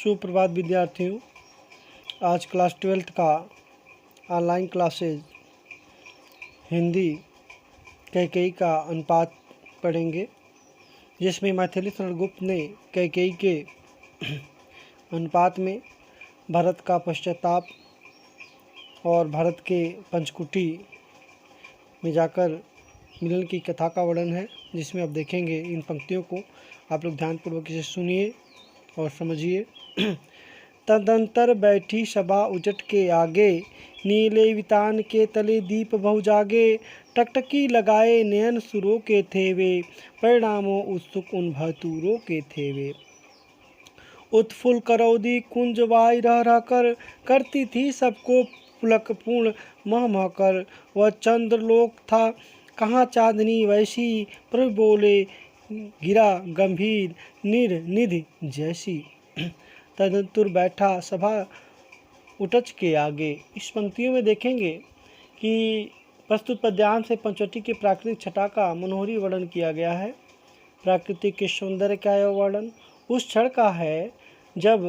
सुप्रभात विद्यार्थियों। आज क्लास 12th का ऑनलाइन क्लासेज हिंदी कैकेयी का अनुपात पढ़ेंगे, जिसमें मैथिली शरण ने कैकेयी के अनुपात में भरत का पश्चाताप और भरत के पंचकुटी में जाकर मिलन की कथा का वर्णन है, जिसमें आप देखेंगे। इन पंक्तियों को आप लोग ध्यानपूर्वक इसे सुनिए और समझिए। तदंतर बैठी सभा उजट के आगे, नीले वितान के तले दीप बहु जागे। टकटकी लगाए नयन सुरों के थे वे, परिणामों उत्सुक उन भतूरों के थे वे। उत्फुल करौदी कुंज वाई रह रह कर, करती थी सबको पुलक पूर्ण मह मह कर। वह चंद्रलोक था कहाँ चांदनी वैसी, प्रभु बोले गिरा गंभीर निर्निधि जैसी। तदंतर बैठा सभा उटच के आगे। इस पंक्तियों में देखेंगे कि प्रस्तुत पद्यांश से पंचवटी की प्राकृतिक छटा का मनोहरी वर्णन किया गया है। प्राकृतिक के सौंदर्य का यह वर्णन उस क्षण का है जब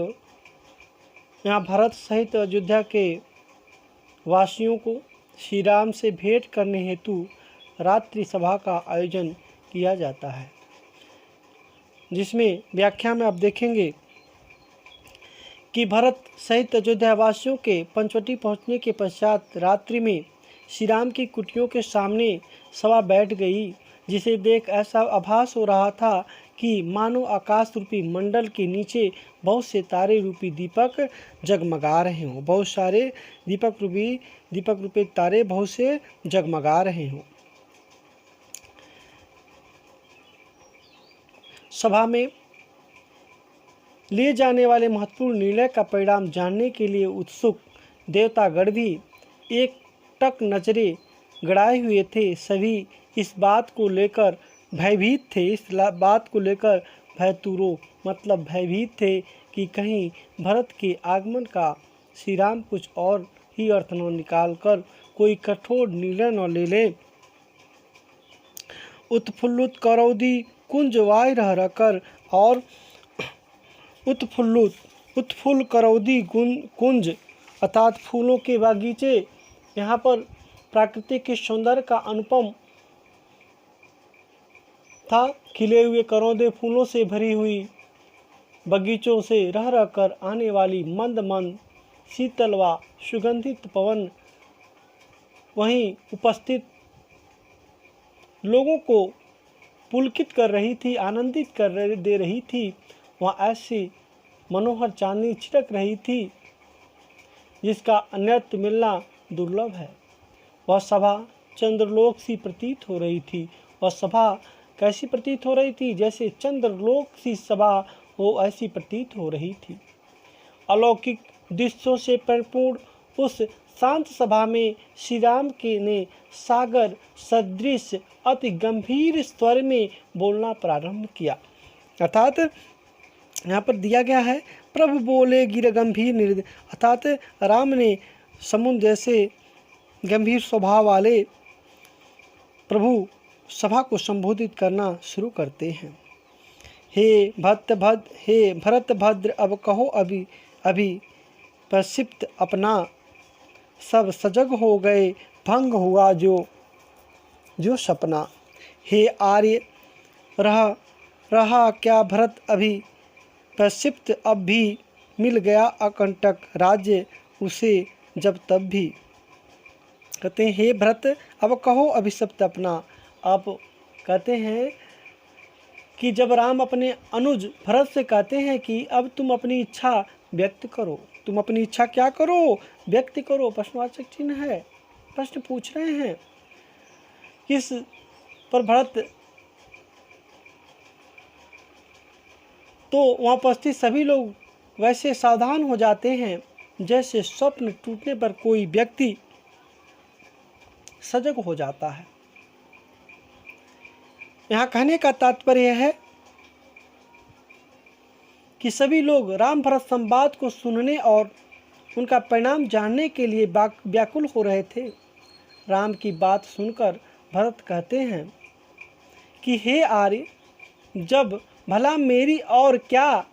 यहाँ भरत सहित अयोध्या के वासियों को श्री राम से भेंट करने हेतु रात्रि सभा का आयोजन किया जाता है, जिसमें व्याख्या में आप देखेंगे कि भरत सहित अयोध्या वासियों के पंचवटी पहुंचने के पश्चात रात्रि में श्री राम की कुटियों के सामने सभा बैठ गई, जिसे देख ऐसा आभास हो रहा था कि मानो आकाश रूपी मंडल के नीचे बहुत से तारे रूपी दीपक जगमगा रहे हों। बहुत सारे दीपक रूपी तारे बहुत से जगमगा रहे हों। सभा में लिए जाने वाले महत्वपूर्ण निर्णय का परिणाम जानने के लिए उत्सुक देवतागण भी एक टक नजरे गड़ाए हुए थे। सभी इस बात को लेकर भयभीत थे। इस बात को लेकर भयतुरो मतलब भयभीत थे कि कहीं भरत के आगमन का श्री राम कुछ और ही अर्थ न निकाल कर कोई कठोर निर्णय न ले ले। उत्फुल्लित करौदी कुंज वाय रह रह कर, और उत्फुल्ल करौदी कुंज अर्थात फूलों के बागीचे। यहाँ पर प्राकृतिक के सौंदर्य का अनुपम था। खिले हुए करौदे फूलों से भरी हुई बगीचों से रह रह कर आने वाली मंद मंद शीतल व सुगंधित पवन वहीं उपस्थित लोगों को पुलकित कर रही थी, आनंदित कर दे रही थी। वहाँ ऐसी मनोहर चांदनी छिटक रही थी जिसका अन्यत्र मिलना दुर्लभ है। वह सभा चंद्रलोक सी प्रतीत हो रही थी। वह सभा कैसी प्रतीत हो रही थी? जैसे चंद्रलोक सी सभा हो, ऐसी प्रतीत हो रही थी। अलौकिक दृश्यों से परिपूर्ण उस शांत सभा में श्री राम के ने सागर सदृश अति गंभीर स्वर में बोलना प्रारंभ किया। अर्थात यहाँ पर दिया गया है प्रभु बोले गिर गंभीर निर्दय, अर्थात राम ने समुद्र जैसे गंभीर स्वभाव वाले प्रभु सभा को संबोधित करना शुरू करते हैं। हे भरत भद्र अब कहो अभी प्रक्षिप्त अपना, सब सजग हो गए भंग हुआ जो सपना। हे आर्य रहा क्या भरत अभी प्रक्षिप्त, अब भी मिल गया अकंटक राज्य उसे जब तब भी। कहते हैं हे भरत अब कहो अभिशप्त अपना। आप कहते हैं कि जब राम अपने अनुज भरत से कहते हैं कि अब तुम अपनी इच्छा व्यक्त करो, तुम अपनी इच्छा क्या करो? व्यक्त करो। प्रश्नवाचक चिन्ह है, प्रश्न पूछ रहे हैं। इस पर भरत तो वहाँ उपस्थित सभी लोग वैसे सावधान हो जाते हैं जैसे स्वप्न टूटने पर कोई व्यक्ति सजग हो जाता है। यहाँ कहने का तात्पर्य है कि सभी लोग राम भरत संवाद को सुनने और उनका परिणाम जानने के लिए व्याकुल हो रहे थे। राम की बात सुनकर भरत कहते हैं कि हे आर्य, जब भला मेरी और क्या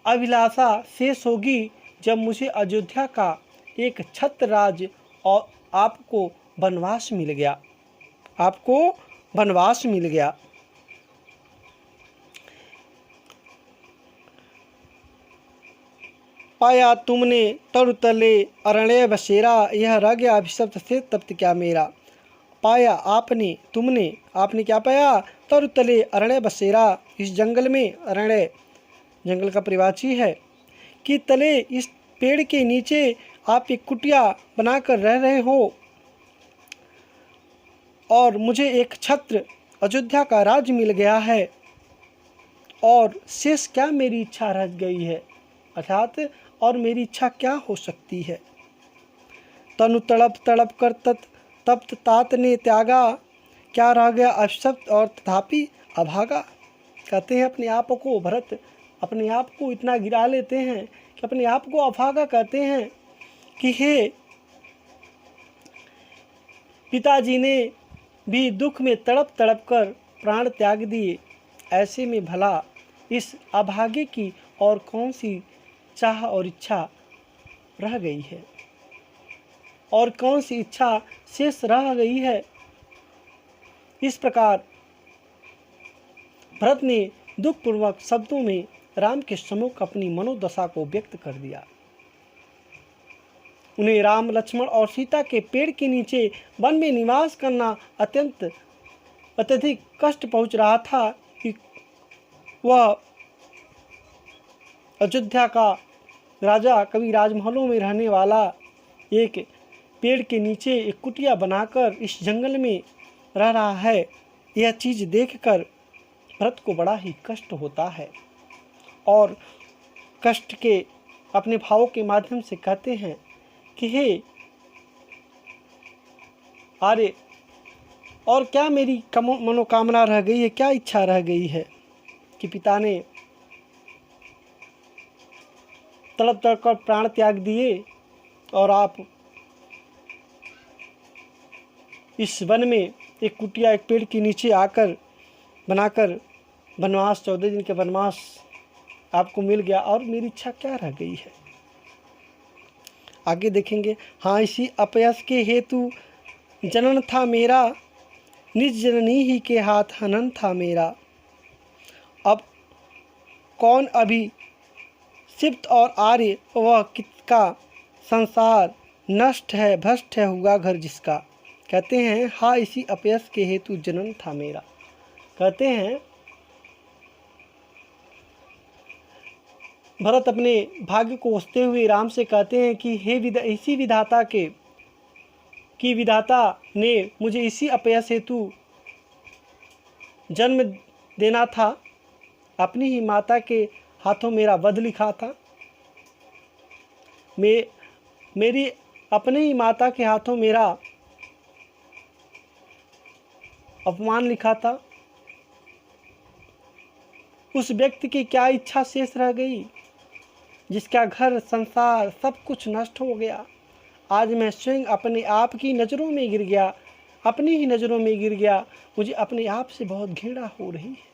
अभिलाषा शेष होगी जब मुझे अयोध्या का एक छत्र राज और आपको वनवास मिल गया, आपको वनवास मिल गया। पाया तुमने तरुतले अरण्य बसेरा, यह रह गया अभिशप्त से तप्त क्या मेरा। पाया आपने, तुमने, आपने क्या पाया? तरुतले अरण्य बसेरा, इस जंगल में, अरण्य जंगल का परिवाची है, कि तले इस पेड़ के नीचे आप एक कुटिया बनाकर रह रहे हो और मुझे एक छत्र अयोध्या का राज मिल गया है और शेष क्या मेरी इच्छा रह गई है, अर्थात और मेरी इच्छा क्या हो सकती है। तनु तड़प तड़प कर तप्त तात ने त्यागा, क्या रह गया अशब्द और तथापि अभागा। कहते हैं अपने आप को, भरत अपने आप को इतना गिरा लेते हैं कि अपने आप को अभागा कहते हैं कि हे पिताजी ने भी दुख में तड़प तड़प कर प्राण त्याग दिए, ऐसे में भला इस अभागे की और कौन सी चाह और इच्छा रह गई है, और कौन सी इच्छा शेष रह गई है। इस प्रकार भरत ने दुखपूर्वक शब्दों में राम के सम्मुख अपनी मनोदशा को व्यक्त कर दिया। उन्हें राम, लक्ष्मण और सीता के पेड़ के नीचे वन में निवास करना अत्यधिक कष्ट पहुंच रहा था कि वह अयोध्या का राजा कभी राजमहलों में रहने वाला एक पेड़ के नीचे एक कुटिया बनाकर इस जंगल में रह रहा है। यह चीज़ देखकर भरत को बड़ा ही कष्ट होता है और कष्ट के अपने भावों के माध्यम से कहते हैं कि हे आर्य, और क्या मेरी मनोकामना रह गई है, क्या इच्छा रह गई है कि पिता ने तड़प तड़प कर प्राण त्याग दिए और आप इस वन में एक कुटिया, एक पेड़ के नीचे आकर बनाकर वनवास, 14 दिन के वनवास आपको मिल गया, और मेरी इच्छा क्या रह गई है। आगे देखेंगे। हाँ, इसी अपयश के हेतु जनन था मेरा, निज जननी ही के हाथ हनन था मेरा। अब कौन अभी सिप्त और आर्य, वह किसका संसार नष्ट है, भ्रष्ट है हुआ घर जिसका। कहते हैं हाँ, इसी अपयश के हेतु जनन था मेरा। कहते हैं भरत अपने भाग्य को कोसते हुए राम से कहते हैं कि हे इसी विधाता की विधाता ने मुझे इसी अपयश हेतु जन्म देना था, अपनी ही माता के हाथों मेरा वध लिखा था, मेरी अपने ही माता के हाथों मेरा अपमान लिखा था। उस व्यक्ति की क्या इच्छा शेष रह गई जिसका घर संसार सब कुछ नष्ट हो गया। आज मैं स्वयं अपने आप की नज़रों में गिर गया, अपनी ही नज़रों में गिर गया। मुझे अपने आप से बहुत घृणा हो रही है।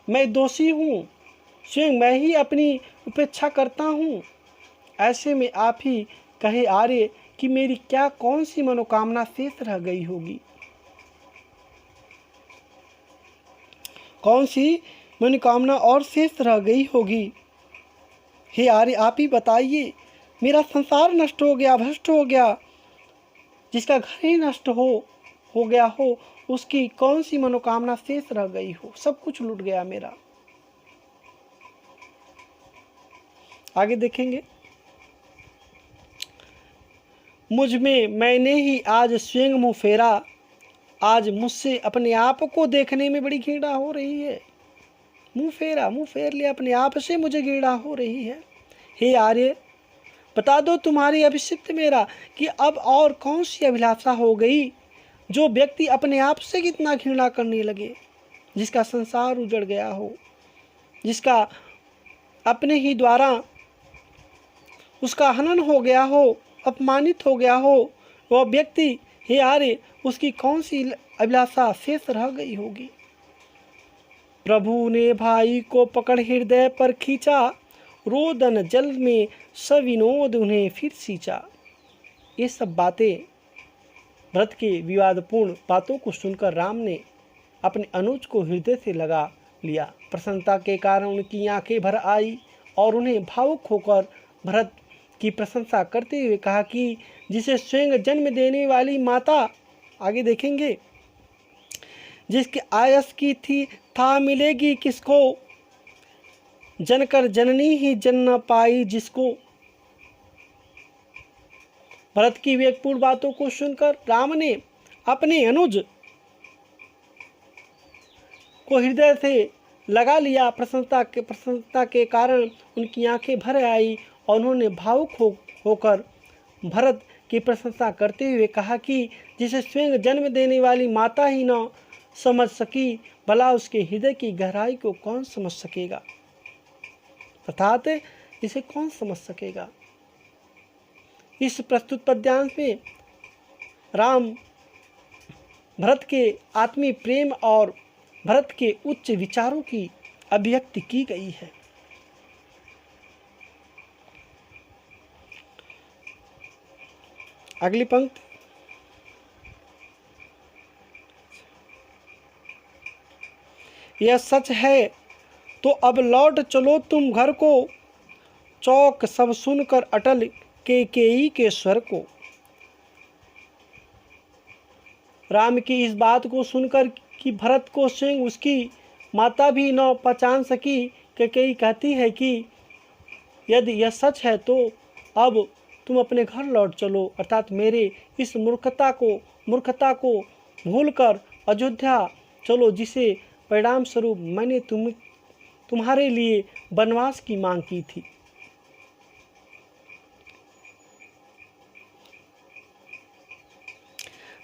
मैं दोषी हूँ, स्वयं मैं ही अपनी उपेक्षा करता हूँ। ऐसे में आप ही कहे आर्य कि मेरी क्या कौन सी मनोकामना शेष रह गई होगी, कौन सी मनोकामना और शेष रह गई होगी। हे आर्य, आप ही बताइए, मेरा संसार नष्ट हो गया, भ्रष्ट हो गया, जिसका घर ही नष्ट हो गया हो, उसकी कौन सी मनोकामना शेष रह गई हो। सब कुछ लूट गया मेरा। आगे देखेंगे। मुझ में मैंने ही आज स्वयं मुँह फेरा, आज मुझसे अपने आप को देखने में बड़ी घृणा हो रही है। मुँह फेर लिया, अपने आप से मुझे घृणा हो रही है। हे आर्य, बता दो तुम्हारी अभिषिक्त मेरा कि अब और कौन सी अभिलाषा हो गई जो व्यक्ति अपने आप से कितना घृणा करने लगे, जिसका संसार उजड़ गया हो, जिसका अपने ही द्वारा उसका हनन हो गया हो, अपमानित हो गया हो, वह व्यक्ति हे आर्य, उसकी कौन सी अभिलाषा शेष रह गई होगी। प्रभु ने भाई को पकड़ हृदय पर खींचा, रोदन जल में सविनोद उन्हें फिर सींचा। ये सब बातें, भरत के विवादपूर्ण बातों को सुनकर राम ने अपने अनुज को हृदय से लगा लिया। प्रसन्नता के कारण उनकी आंखें भर आई और उन्हें भावुक होकर भरत की प्रशंसा करते हुए कहा कि जिसे स्वयं जन्म देने वाली माता, आगे देखेंगे, जिसकी आयस की थी था मिलेगी किसको, जनकर जननी ही जन न पाई जिसको। भरत की विवेकपूर्ण बातों को सुनकर राम ने अपने अनुज को हृदय से लगा लिया। प्रसन्नता के कारण उनकी आंखें भर आई और उन्होंने भावुक होकर भरत की प्रशंसा करते हुए कहा कि जिसे स्वयं जन्म देने वाली माता ही न समझ सकी, भला उसके हृदय की गहराई को कौन समझ सकेगा, अर्थात इसे कौन समझ सकेगा। इस प्रस्तुत पद्यांश में राम भरत के आत्मीय प्रेम और भरत के उच्च विचारों की अभिव्यक्ति की गई है। अगली पंक्ति, यह सच है तो अब लौट चलो तुम घर को, चौक सब सुनकर अटल कैकेयी के स्वर को। राम की इस बात को सुनकर कि भरत को स्वयं उसकी माता भी न पहचान सकी, कैकेयी कहती है कि यदि यह सच है तो अब तुम अपने घर लौट चलो, अर्थात मेरे इस मूर्खता को भूलकर अयोध्या चलो, जिसे परिणाम स्वरूप मैंने तुम्हारे लिए वनवास की मांग की थी।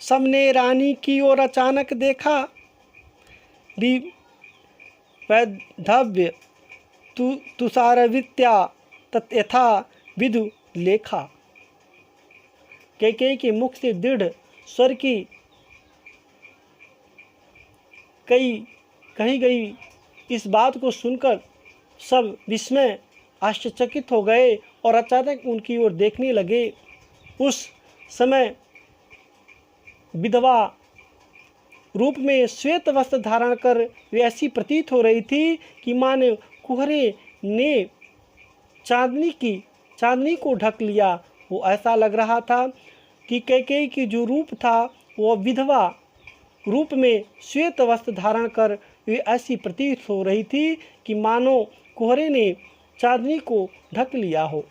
सबने रानी की ओर अचानक देखा, वैधव्य तुषारवित्या तथ्यथा विदु लेखा। कैकेयी के मुख से दृढ़ स्वर की कही गई इस बात को सुनकर सब विस्मय आश्चर्यचकित हो गए और अचानक उनकी ओर देखने लगे। उस समय विधवा रूप में श्वेत वस्त्र धारण कर वे ऐसी प्रतीत हो रही थी कि मानो कुहरे ने चांदनी को ढक लिया। वो ऐसा लग रहा था कि कैकेयी की जो रूप था वह विधवा रूप में श्वेत वस्त्र धारण कर वे ऐसी प्रतीत हो रही थी कि मानो कुहरे ने चांदनी को ढक लिया हो।